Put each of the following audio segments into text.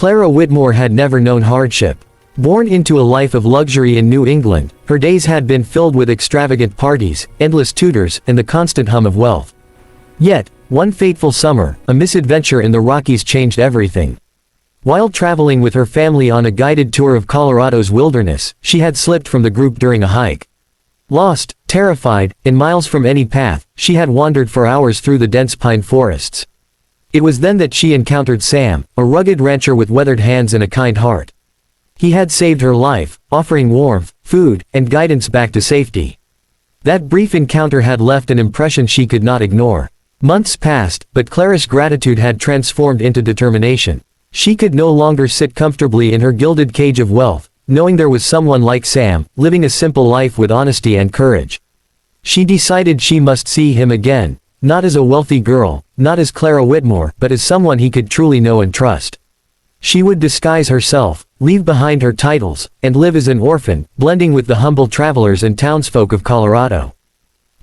Clara Whitmore had never known hardship. Born into a life of luxury in New England, her days had been filled with extravagant parties, endless tutors, and the constant hum of wealth. Yet, one fateful summer, a misadventure in the Rockies changed everything. While traveling with her family on a guided tour of Colorado's wilderness, she had slipped from the group during a hike. Lost, terrified, and miles from any path, she had wandered for hours through the dense pine forests. It was then that she encountered Sam, a rugged rancher with weathered hands and a kind heart. He had saved her life, offering warmth, food, and guidance back to safety. That brief encounter had left an impression she could not ignore. Months passed, but Clara's gratitude had transformed into determination. She could no longer sit comfortably in her gilded cage of wealth, knowing there was someone like Sam, living a simple life with honesty and courage. She decided she must see him again, not as a wealthy girl, not as Clara Whitmore, but as someone he could truly know and trust. She would disguise herself, leave behind her titles, and live as an orphan, blending with the humble travelers and townsfolk of Colorado.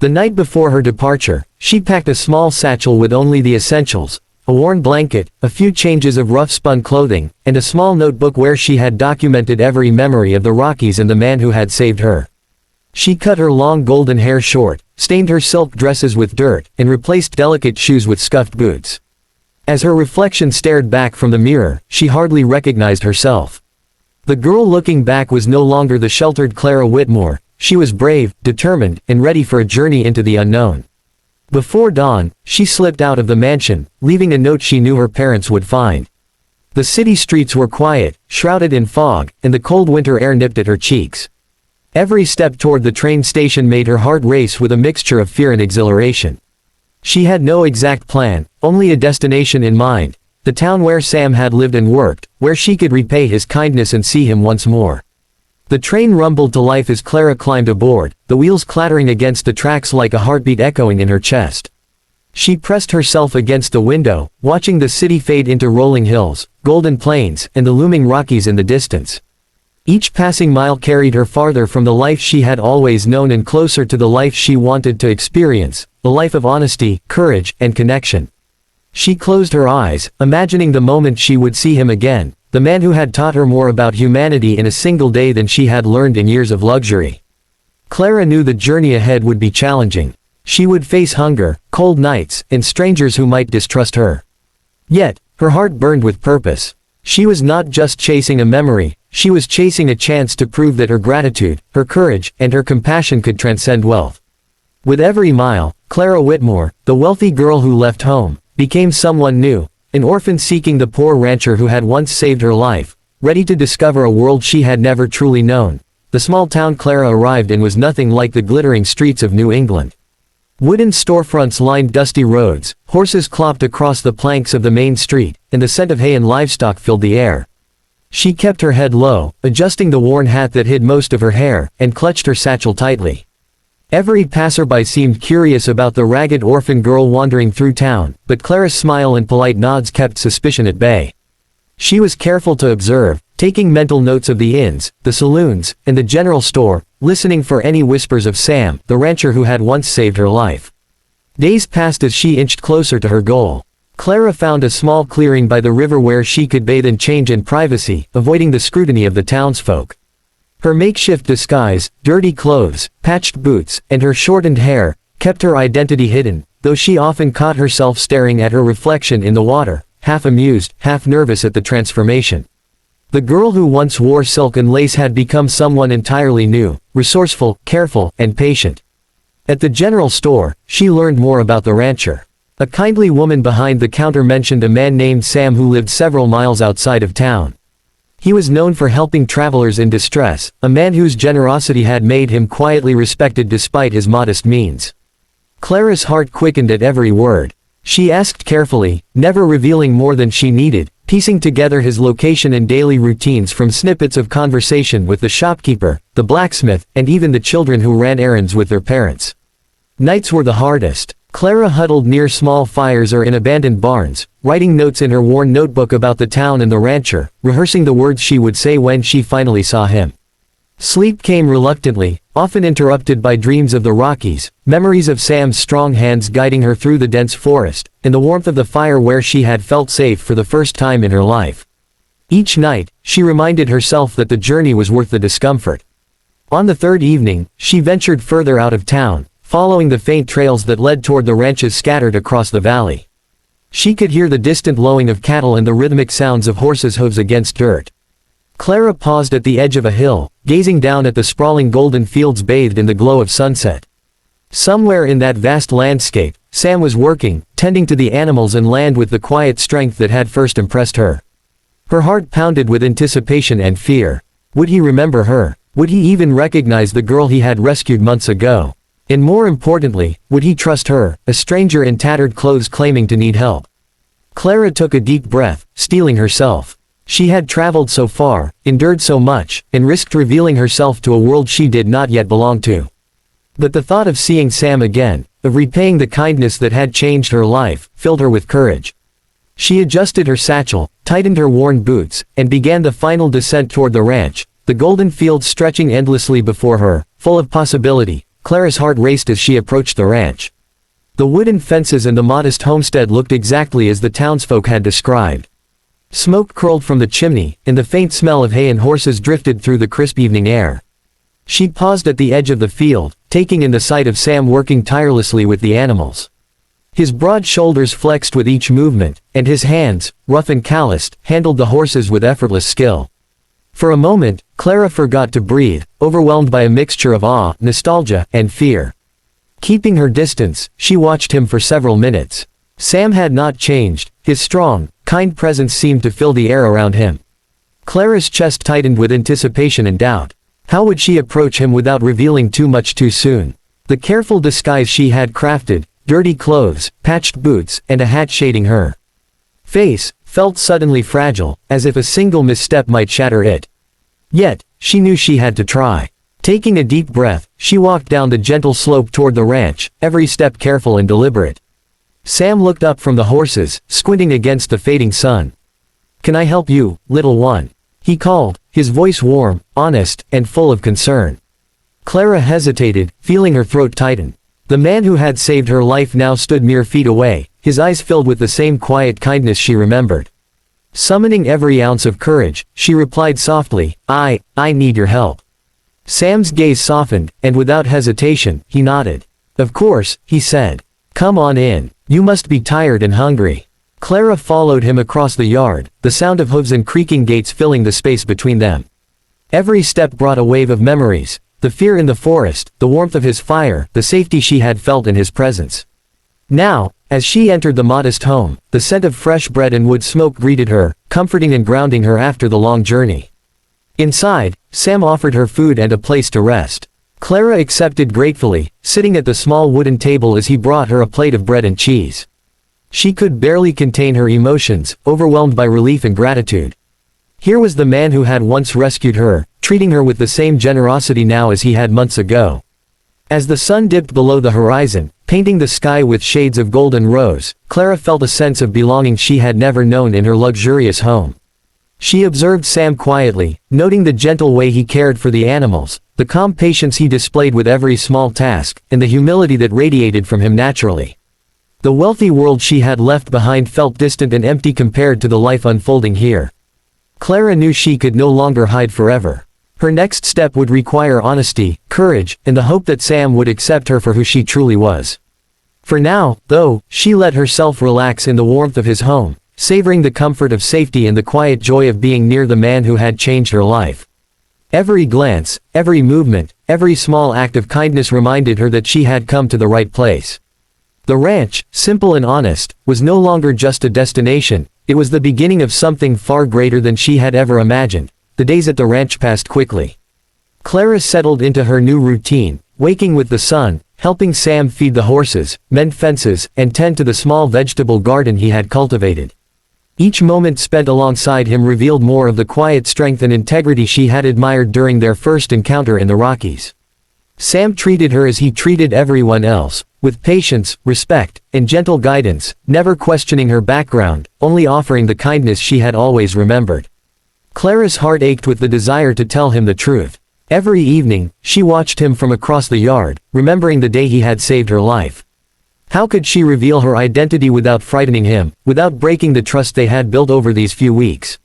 The night before her departure, she packed a small satchel with only the essentials, a worn blanket, a few changes of rough-spun clothing, and a small notebook where she had documented every memory of the Rockies and the man who had saved her. She cut her long golden hair short, stained her silk dresses with dirt, and replaced delicate shoes with scuffed boots. As her reflection stared back from the mirror, she hardly recognized herself. The girl looking back was no longer the sheltered Clara Whitmore. She was brave, determined, and ready for a journey into the unknown. Before dawn, she slipped out of the mansion, leaving a note she knew her parents would find. The city streets were quiet, shrouded in fog, and the cold winter air nipped at her cheeks. Every step toward the train station made her heart race with a mixture of fear and exhilaration. She had no exact plan, only a destination in mind, the town where Sam had lived and worked, where she could repay his kindness and see him once more. The train rumbled to life as Clara climbed aboard, the wheels clattering against the tracks like a heartbeat echoing in her chest. She pressed herself against the window, watching the city fade into rolling hills, golden plains, and the looming Rockies in the distance. Each passing mile carried her farther from the life she had always known and closer to the life she wanted to experience, the life of honesty, courage, and connection. She closed her eyes, imagining the moment she would see him again, the man who had taught her more about humanity in a single day than she had learned in years of luxury. Clara knew the journey ahead would be challenging. She would face hunger, cold nights, and strangers who might distrust her. Yet, her heart burned with purpose. She was not just chasing a memory, she was chasing a chance to prove that her gratitude, her courage, and her compassion could transcend wealth. With every mile, Clara Whitmore, the wealthy girl who left home, became someone new, an orphan seeking the poor rancher who had once saved her life, ready to discover a world she had never truly known. The small town Clara arrived in was nothing like the glittering streets of New England. Wooden storefronts lined dusty roads, horses clopped across the planks of the main street, and the scent of hay and livestock filled the air. She kept her head low, adjusting the worn hat that hid most of her hair, and clutched her satchel tightly. Every passerby seemed curious about the ragged orphan girl wandering through town, but Clara's smile and polite nods kept suspicion at bay. She was careful to observe, taking mental notes of the inns, the saloons, and the general store, listening for any whispers of Sam, the rancher who had once saved her life. Days passed as she inched closer to her goal. Clara found a small clearing by the river where she could bathe and change in privacy, avoiding the scrutiny of the townsfolk. Her makeshift disguise, dirty clothes, patched boots, and her shortened hair, kept her identity hidden, though she often caught herself staring at her reflection in the water, half amused, half nervous at the transformation. The girl who once wore silk and lace had become someone entirely new, resourceful, careful, and patient. At the general store, she learned more about the rancher. A kindly woman behind the counter mentioned a man named Sam who lived several miles outside of town. He was known for helping travelers in distress, a man whose generosity had made him quietly respected despite his modest means. Clara's heart quickened at every word. She asked carefully, never revealing more than she needed, piecing together his location and daily routines from snippets of conversation with the shopkeeper, the blacksmith, and even the children who ran errands with their parents. Nights were the hardest. Clara huddled near small fires or in abandoned barns, writing notes in her worn notebook about the town and the rancher, rehearsing the words she would say when she finally saw him. Sleep came reluctantly, often interrupted by dreams of the Rockies, memories of Sam's strong hands guiding her through the dense forest, and the warmth of the fire where she had felt safe for the first time in her life. Each night, she reminded herself that the journey was worth the discomfort. On the third evening, she ventured further out of town, following the faint trails that led toward the ranches scattered across the valley. She could hear the distant lowing of cattle and the rhythmic sounds of horses' hooves against dirt. Clara paused at the edge of a hill, gazing down at the sprawling golden fields bathed in the glow of sunset. Somewhere in that vast landscape, Sam was working, tending to the animals and land with the quiet strength that had first impressed her. Her heart pounded with anticipation and fear. Would he remember her? Would he even recognize the girl he had rescued months ago? And more importantly, would he trust her, a stranger in tattered clothes claiming to need help? Clara took a deep breath, steeling herself. She had traveled so far, endured so much, and risked revealing herself to a world she did not yet belong to. But the thought of seeing Sam again, of repaying the kindness that had changed her life, filled her with courage. She adjusted her satchel, tightened her worn boots, and began the final descent toward the ranch, the golden fields stretching endlessly before her, full of possibility. Clara's heart raced as she approached the ranch. The wooden fences and the modest homestead looked exactly as the townsfolk had described. Smoke curled from the chimney, and the faint smell of hay and horses drifted through the crisp evening air. She paused at the edge of the field, taking in the sight of Sam working tirelessly with the animals. His broad shoulders flexed with each movement, and his hands, rough and calloused, handled the horses with effortless skill. For a moment, Clara forgot to breathe, overwhelmed by a mixture of awe, nostalgia, and fear. Keeping her distance, she watched him for several minutes. Sam had not changed, his strong, kind presence seemed to fill the air around him. Clara's chest tightened with anticipation and doubt. How would she approach him without revealing too much too soon? The careful disguise she had crafted, dirty clothes, patched boots, and a hat shading her face, felt suddenly fragile, as if a single misstep might shatter it. Yet, she knew she had to try. Taking a deep breath, she walked down the gentle slope toward the ranch, every step careful and deliberate. Sam looked up from the horses, squinting against the fading sun. "Can I help you, little one?" he called, his voice warm, honest, and full of concern. Clara hesitated, feeling her throat tighten. The man who had saved her life now stood mere feet away, his eyes filled with the same quiet kindness she remembered. Summoning every ounce of courage, she replied softly, I need your help." Sam's gaze softened, and without hesitation, he nodded. "Of course," he said. "Come on in. You must be tired and hungry." Clara followed him across the yard, the sound of hooves and creaking gates filling the space between them. Every step brought a wave of memories, the fear in the forest, the warmth of his fire, the safety she had felt in his presence. Now, as she entered the modest home, the scent of fresh bread and wood smoke greeted her, comforting and grounding her after the long journey. Inside, Sam offered her food and a place to rest. Clara accepted gratefully, sitting at the small wooden table as he brought her a plate of bread and cheese. She could barely contain her emotions, overwhelmed by relief and gratitude. Here was the man who had once rescued her, treating her with the same generosity now as he had months ago. As the sun dipped below the horizon, painting the sky with shades of gold and rose, Clara felt a sense of belonging she had never known in her luxurious home. She observed Sam quietly, noting the gentle way he cared for the animals, the calm patience he displayed with every small task, and the humility that radiated from him naturally. The wealthy world she had left behind felt distant and empty compared to the life unfolding here. Clara knew she could no longer hide forever. Her next step would require honesty, courage, and the hope that Sam would accept her for who she truly was. For now, though, she let herself relax in the warmth of his home, savoring the comfort of safety and the quiet joy of being near the man who had changed her life. Every glance, every movement, every small act of kindness reminded her that she had come to the right place. The ranch, simple and honest, was no longer just a destination, it was the beginning of something far greater than she had ever imagined. The days at the ranch passed quickly. Clara settled into her new routine, waking with the sun, helping Sam feed the horses, mend fences, and tend to the small vegetable garden he had cultivated. Each moment spent alongside him revealed more of the quiet strength and integrity she had admired during their first encounter in the Rockies. Sam treated her as he treated everyone else, with patience, respect, and gentle guidance, never questioning her background, only offering the kindness she had always remembered. Clara's heart ached with the desire to tell him the truth. Every evening, she watched him from across the yard, remembering the day he had saved her life. How could she reveal her identity without frightening him, without breaking the trust they had built over these few weeks?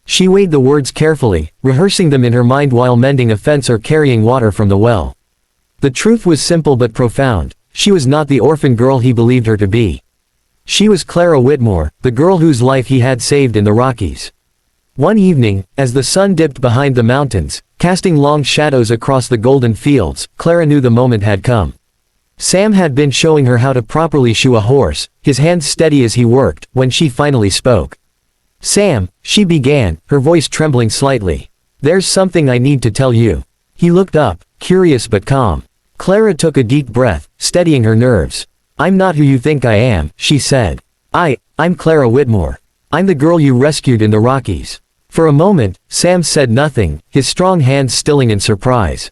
She weighed the words carefully, rehearsing them in her mind while mending a fence or carrying water from the well. The truth was simple but profound. She was not the orphan girl he believed her to be. She was Clara Whitmore, the girl whose life he had saved in the Rockies. One evening, as the sun dipped behind the mountains, casting long shadows across the golden fields, Clara knew the moment had come. Sam had been showing her how to properly shoe a horse, his hands steady as he worked, when she finally spoke. "Sam," she began, her voice trembling slightly. "There's something I need to tell you." He looked up, curious but calm. Clara took a deep breath, steadying her nerves. "I'm not who you think I am," she said. I'm Clara Whitmore. I'm the girl you rescued in the Rockies." For a moment, Sam said nothing, his strong hands stilling in surprise.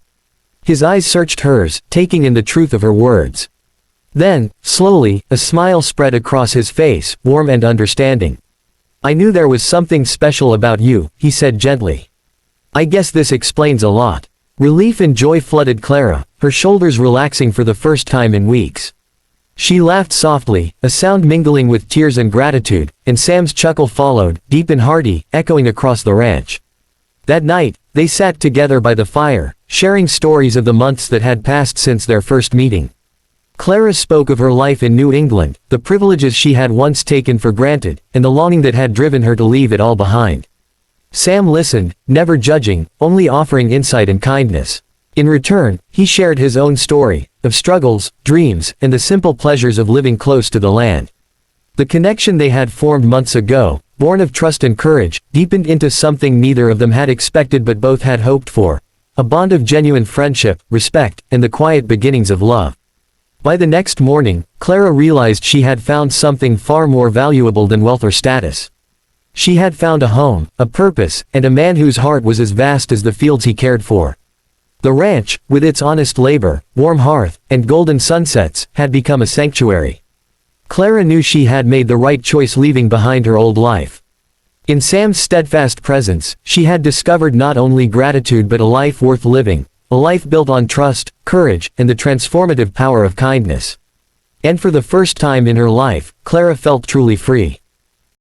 His eyes searched hers, taking in the truth of her words. Then, slowly, a smile spread across his face, warm and understanding. "I knew there was something special about you," he said gently. "I guess this explains a lot." Relief and joy flooded Clara, her shoulders relaxing for the first time in weeks. She laughed softly, a sound mingling with tears and gratitude, and Sam's chuckle followed, deep and hearty, echoing across the ranch. That night, they sat together by the fire, sharing stories of the months that had passed since their first meeting. Clara spoke of her life in New England, the privileges she had once taken for granted, and the longing that had driven her to leave it all behind. Sam listened, never judging, only offering insight and kindness. In return, he shared his own story, of struggles, dreams, and the simple pleasures of living close to the land. The connection they had formed months ago, born of trust and courage, deepened into something neither of them had expected but both had hoped for. A bond of genuine friendship, respect, and the quiet beginnings of love. By the next morning, Clara realized she had found something far more valuable than wealth or status. She had found a home, a purpose, and a man whose heart was as vast as the fields he cared for. The ranch, with its honest labor, warm hearth, and golden sunsets, had become a sanctuary. Clara knew she had made the right choice leaving behind her old life. In Sam's steadfast presence, she had discovered not only gratitude but a life worth living, a life built on trust, courage, and the transformative power of kindness. And for the first time in her life, Clara felt truly free.